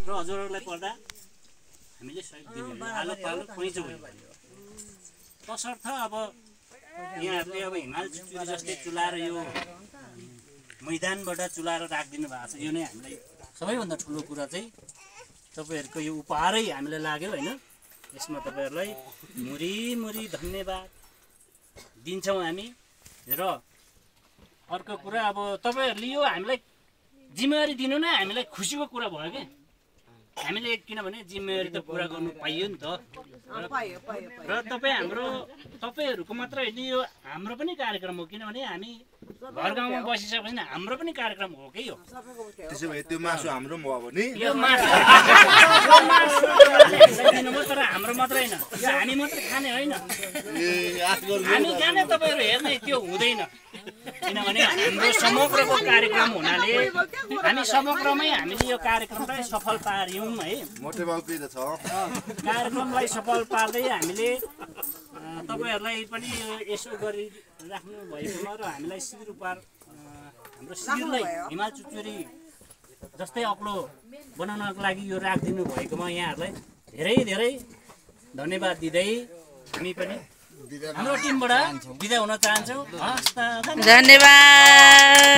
र हजुरहरूलाई पर्दा हामीले सहयोग दिने आलो पालो पैँचो भयो तसर्थ अब यहाँहरूले अब हिमाल चुचुरी जस्तै चुलाएर यो मैदानबाट चुलाएर राखिदिनु भएको छ यो नै हामीलाई सबैभन्दा ठुलो कुरा चाहिँ तपाईँहरूको यो उपहारै हामीलाई लाग्यो होइन यसमा तपाईँहरूलाई मुरी धन्यवाद दिन्छौँ हामी र अर्को कुरा अब तपाईँहरूले यो हामीलाई जिम्मेवारी दिनु नै हामीलाई खुसीको कुरा भयो क्या हामीले किनभने जिम्मेवारी त पुरा गर्नु पाइयो नि त र तपाईँहरूको मात्र होइन यो हाम्रो पनि कार्यक्रम हो किनभने हामी घर गाउँमा बसिसकेपछि हाम्रो पनि कार्यक्रम हो कि यो त्यसो भए त्यो मासु हाम्रो पनि भयो भने यो मासु तर हाम्रो मात्र होइन हामी मात्रै खाने होइन हामी खाने तपाईँहरू हेर्ने त्यो हुँदैन किनभने हाम्रो समग्रको कार्यक्रम हुनाले हामी समग्रमै हामीले यो कार्यक्रमलाई सफल पार्यौँ है मोटे भाउ के छ कार्यक्रमलाई सफल पार्दै हामीले तपाईँहरूलाई पनि यसो गरिराख्नु भएकोमा र हामीलाई शिविर उपहार हाम्रो शिविरलाई हिमाल चुचुरी जस्तै अग्लो बनाउनको लागि यो राखिदिनु भएकोमा यहाँहरूलाई धेरै धेरै धन्यवाद दिँदै हामी पनि हाम्रो टिमबाट बिदा हुन चाहन्छौँ हस् त धन्यवाद।